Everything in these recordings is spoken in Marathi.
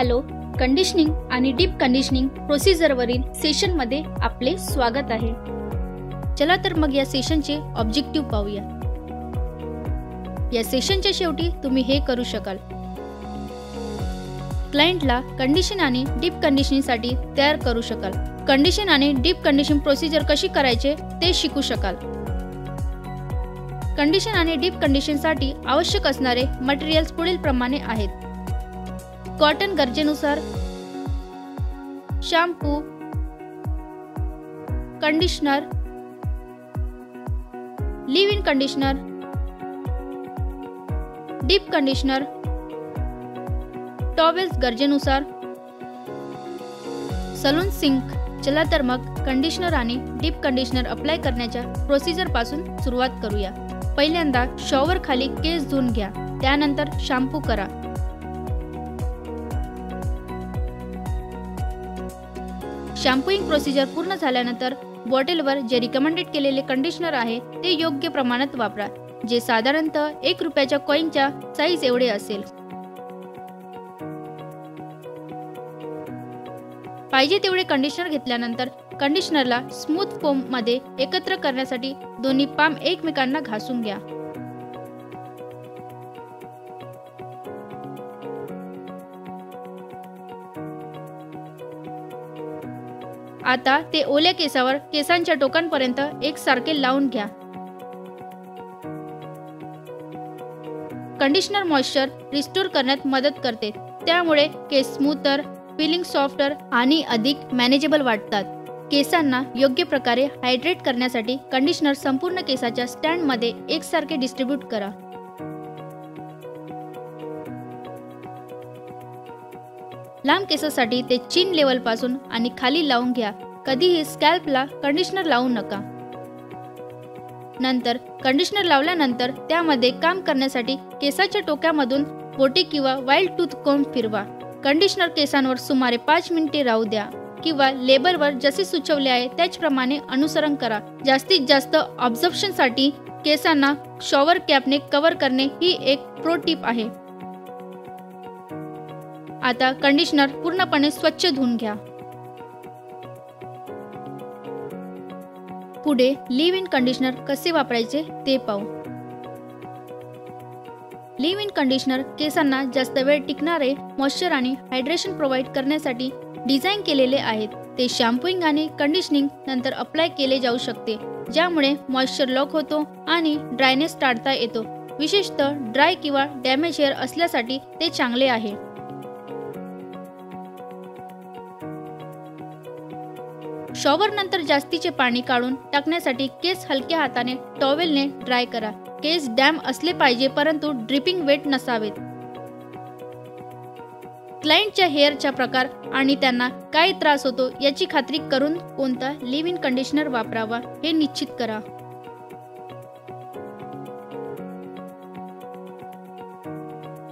हॅलो, कंडिशनिंग आणि डीप कंडिशनिंग प्रोसिजरवरील सेशनमध्ये आपले स्वागत आहे. चला तर मग या सेशनचे ऑब्जेक्टिव्ह पाहूया. या सेशनच्या शेवटी तुम्ही हे करू शकाल: क्लायंटला कंडिशन आणि डीप कंडिशनिंगसाठी तयार करू शकाल. कंडिशन आणि डीप कंडिशन प्रोसिजर कशी करायचे ते शिकू शकाल. कंडिशन आणि डीप कंडिशनसाठी आवश्यक असणारे मटेरियल्स पुढील प्रमाणे आहेत: कॉटन गरजेनुसार, shampoo, conditioner, live in conditioner, deep conditioner, towels गरजेनुसार, सलून सिंक. चला तर मग कंडिशनर आणि डीप कंडिशनर अप्लाय करण्याच्या प्रोसिजर पासून सुरुवात करूया. पहिल्यांदा शॉवर खाली केस धुवून घ्या. त्यानंतर शॅम्पू करा. शॅम्पूइंग प्रोसिजर पूर्ण झाल्यानंतर बॉटलवर जे रिकमेंडेड केलेले कंडिशनर आहे ते योग्य प्रमाणात वापरा, जे साधारणतः 1 रुपयाच्या कॉईनच्या साईज एवढे असेल. पाहिजे तेवढे कंडिशनर घेतल्यानंतर कंडिशनरला स्मूथ फोम मध्ये एकत्र करण्यासाठी दोन्ही पाम एकमेकांना घासून घ्या. आता ते ओल्या केसावर केसांच्या टोकांपर्यंत एकसारखे लावून घ्या. कंडिशनर मॉइश्चर रिस्टोर करण्यात मदत करते, त्यामुळे केस स्मूथर, फीलिंग सॉफ्टर आणि अधिक मॅनेजेबल वाटतात. केसांना योग्य प्रकारे हायड्रेट करण्यासाठी कंडिशनर संपूर्ण केसाच्या स्टँडमध्ये एकसारखे डिस्ट्रीब्यूट करा. लांब केसासाठी ते चिन लेवल पासून आणि खाली लावून घ्या. कधीही स्कॅल्पला कंडिशनर लावू नका. नंतर कंडिशनर लावल्यानंतर त्यामध्ये काम करण्यासाठी केसाच्या टोक्यामधून बोटे किंवा वाईल्ड टूथ कोंब फिरवा. कंडिशनर केसांवर सुमारे 5 मिनिटे राहू द्या किंवा लेबलवर जसे सुचवले आहे त्याचप्रमाणे अनुसरण करा. जास्तीत जास्त ऑब्झर्वेशनसाठी केसांना शॉवर कॅपने कव्हर करणे ही एक प्रो टिप आहे. आता कंडिशनर पूर्णपणे स्वच्छ धुवून घ्या. पुढे लिव्ह इन कंडिशनर कसे वापरायचे ते पाहू. लिव्ह इन कंडिशनर केसांना जास्त वेळ टिकणारे मॉइश्चर आणि हायड्रेशन प्रोव्हाइड करण्यासाठी डिझाईन केलेले आहेत. ते शॅम्पूइंग आणि कंडिशनिंग नंतर अप्लाय केले जाऊ शकते, ज्यामुळे मॉइश्चर लॉक होतो आणि ड्रायनेस टाळता येतो. विशेषतः ड्राय किंवा डॅमेज हेअर असल्यासाठी ते चांगले आहे. शॉवर नंतर जास्तीचे पाणी काढून टाकण्यासाठी केस हलक्या हाताने टॉवेलने ड्राय करा. केस डॅम्प असले पाहिजे, परंतु ड्रिपिंग वेट नसावेत. क्लायंटच्या हेअरचा प्रकार आणि त्यांना काय त्रास होतो याची खात्री करून कोणता लिव्ह इन कंडिशनर वापरावा हे निश्चित करा.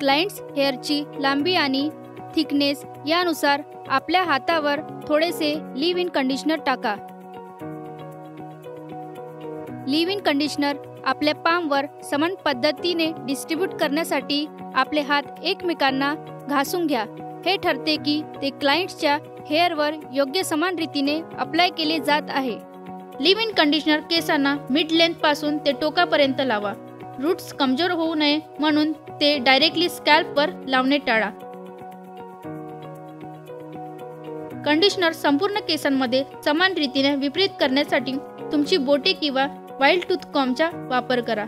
क्लायंट्स हेअरची लांबी आणि थिकनेस यानुसार आपल्या हातावर थोडेसे लिव्ह इन कंडिशनर टाका. लिव्ह इन कंडिशनर आपल्या पामवर समान पद्धतीने डिस्ट्रीब्यूट करण्यासाठी आपले हात एकमेकांना घासून घ्या. हे ठरते की ते क्लायंटच्या हेअरवर योग्य समान रीतीने अप्लाय केले जात आहे. लिव्ह इन कंडिशनर केसांना मिड लेंथ पासून ते टोकापर्यंत लावा. रूट्स कमजोर होऊ नये म्हणून ते डायरेक्टली स्कॅल्पवर लावणे टाळा. कंडिशनर संपूर्ण केसांमध्ये समान रीतीने वितरित करण्यासाठी तुमची बोटे किंवा वाईल्ड टूथ कॉम्बचा वापर करा.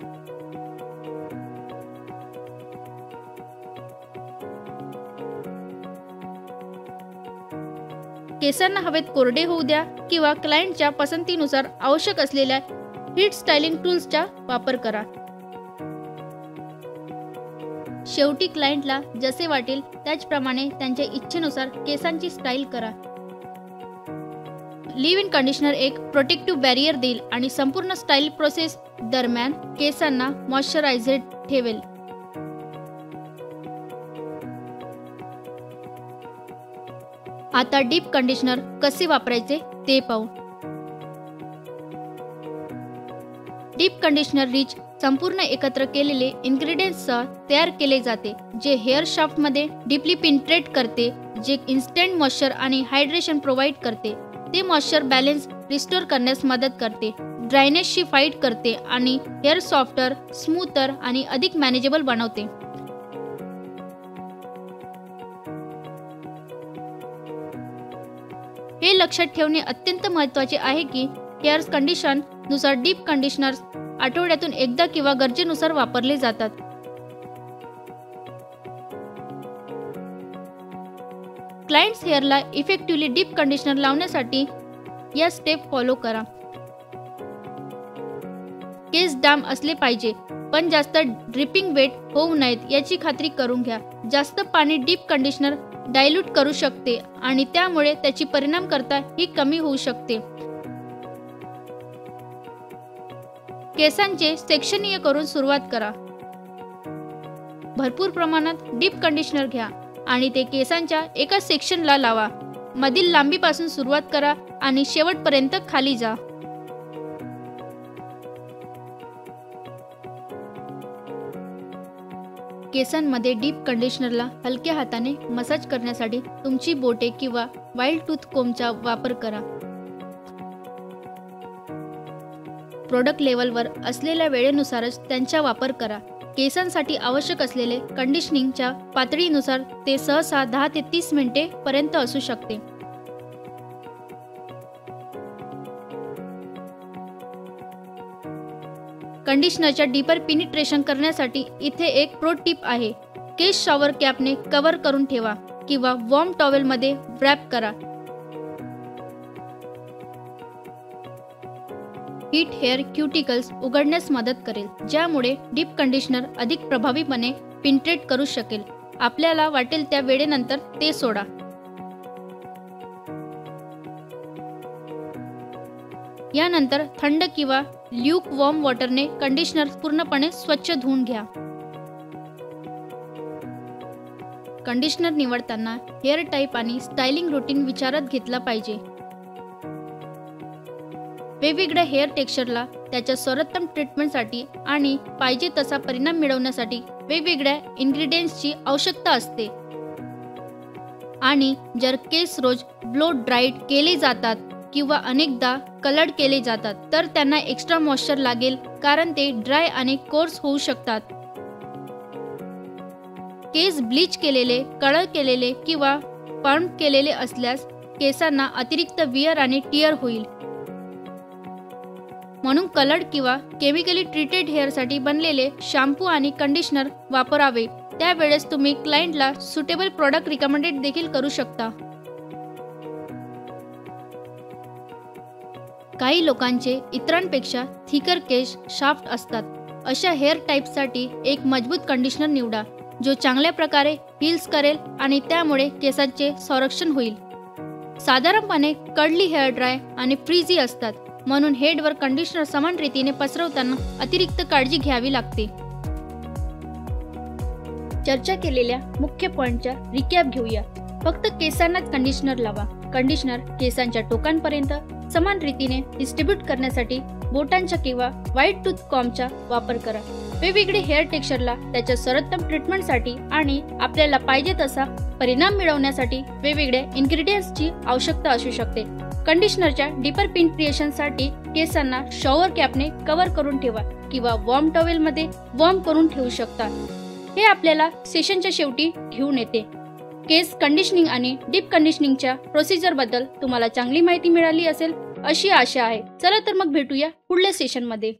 केसांना हवेत कोरडे होऊ द्या किंवा क्लायंटच्या पसंतीनुसार आवश्यक असलेल्या हीट स्टायलिंग टूल्सचा वापर करा. शेवटी क्लायंटला जसे वाटेल त्याचप्रमाणे त्यांच्या इच्छेनुसार केसांची स्टाईल करा. लिव्ह इन कंडिशनर एक प्रोटेक्टिव्ह बॅरियर देईल आणि संपूर्ण स्टाईल प्रोसेस दरम्यान केसांना मॉइश्चरायझेड ठेवेल. आता डीप कंडिशनर कसे वापरायचे ते पाहू. डीप कंडिशनर रिच संपूर्ण एकत्र केलेले इन्ग्रेडियंट्ससह तयार केले जाते, जे हेअर शाफ्टमध्ये डीपली पेनिट्रेट करते, जे इन्स्टंट मॉइश्चर आणि हायड्रेशन प्रोव्हाइड करते. ते मॉइश्चर बॅलन्स रिस्टोर करण्यास मदत करते, ड्रायनेसशी फाईट करते आणि हेअर सॉफ्टर, स्मूथर आणि अधिक मॅनेजेबल बनवते. हे लक्षात ठेवणे अत्यंत महत्त्वाचे आहे की हेअर कंडिशन नुसार डीप कंडिशनर्स आठवड्यातून एकदा किंवा गरजेनुसार वापरले जातात. क्लायंट्स हेअरला इफेक्टिव्हली डीप कंडिशनर लावण्यासाठी या स्टेप फॉलो करा. केस डाम असले पाहिजे, पण जास्त ड्रिपिंग वेट होऊ नयेत याची खात्री करून घ्या. जास्त पाणी डीप कंडिशनर डायल्यूट करू शकते आणि त्यामुळे त्याची परिणामकारता ही कमी होऊ शकते. केसांचे सेक्शनीय करून सुरुवात करा. भरपूर प्रमाणात डीप कंडिशनर घ्या आणि ते केसांच्या एका सेक्शनला लावा. मधील लांबीपासून सुरुवात करा आणि शेवटपर्यंत खाली जा. केसांमध्ये डीप कंडिशनरला हलक्या हाताने मसाज करण्यासाठी तुमची बोटे किंवा वाईल्ड टूथ कोम्बचा वापर करा. प्रोडक्ट लेवलवर असलेल्या वेळेनुसारच त्यांचा वापर करा. केसांसाठी आवश्यक असलेले कंडिशनिंगच्या पातळीनुसार ते सहसा 10 ते 30 मिनिटे पर्यंत असू शकते. कंडिशनरच्या डीपर पेनिट्रेशन करण्यासाठी इथे एक प्रो टिप आहे. केस शॉवर कॅपने कव्हर करून ठेवा किंवा वॉर्म टॉवेलमध्ये व्रॅप करा. हीट हेअर क्युटिकल्स उघडण्यास मदत करेल, ज्यामुळे डीप कंडिशनर अधिक प्रभावीपणे पेनिट्रेट करू शकेल. आपल्याला वाटेल त्या वेळेनंतर ते सोडा. यानंतर थंड किंवा ल्यूक वॉर्म वॉटरने कंडिशनर पूर्णपणे स्वच्छ धुवून घ्या. कंडिशनर निवडताना हेअर टाईप आणि स्टायलिंग रुटीन विचारात घेतला पाहिजे. वेगवेगळ्या हेअर टेक्स्चरला त्याच्या सर्वोत्तम ट्रीटमेंटसाठी आणि पाहिजे तसा परिणाम मिळवण्यासाठी वेगवेगळ्या इन्ग्रेडियंट्सची आवश्यकता असते. आणि जर केस रोज ब्लो ड्राईड केले जातात किंवा अनेकदा कलर्ड केले जातात, तर त्यांना एक्स्ट्रा मॉइश्चर लागेल, कारण ते ड्राय आणि कोर्स होऊ शकतात. केस ब्लीच केलेले, कलर केलेले किंवा पर्म केलेले असल्यास केसांना अतिरिक्त वियर आणि टियर होईल. म्हणून कलर्ड किंवा केमिकली ट्रीटेड हेअरसाठी बनलेले शॅम्पू आणि कंडिशनर वापरावे. त्यावेळेस तुम्ही क्लायंटला सुटेबल प्रॉडक्ट रिकमेंडेड देखील करू शकता. काही लोकांचे इतरांपेक्षा थिकर केस शाफ्ट असतात. अशा हेअर टाईपसाठी एक मजबूत कंडिशनर निवडा, जो चांगल्या प्रकारे हील्स करेल आणि त्यामुळे केसांचे संरक्षण होईल. साधारणपणे कर्ली हेअर ड्राय आणि फ्रीझी असतात, म्हणून हेडवर कंडिशनर समान रीतीने पसरवताना अतिरिक्त काळजी घ्यावी लागते. चर्चा केलेल्या मुख्य पॉइंटचा रिकॅप घेऊया. फक्त केसांनाच कंडिशनर लावा. कंडिशनर केसांच्या टोकांपर्यंत समान रीतीने डिस्ट्रीब्यूट करण्यासाठी बोटांच्या किंवा व्हाईट टूथ कॉम्बचा वापर करा. वेगवेगळे हेअर टेक्स्चरला त्याच्या सर्वोत्तम ट्रीटमेंटसाठी आणि आपल्याला पाहिजे तसा परिणाम मिळवण्यासाठी वेगवेगळ्या इन्ग्रेडियंट्सची आवश्यकता असू शकते. कंडिशनरच्या डीपर पेनिट्रेशनसाठी केसांना शॉवर कॅपने कव्हर करून ठेवा किंवा वॉर्म टॉवेलमध्ये वॉर्म करून ठेवू शकता. हे आपल्याला सेशनच्या शेवटी घेऊन येते. केस कंडिशनिंग आणि डीप कंडिशनिंगच्या प्रोसिजरबद्दल तुम्हाला चांगली माहिती मिळाली असेल अशी आशा आहे. चला तर मग भेटूया पुढल्या सेशनमध्ये.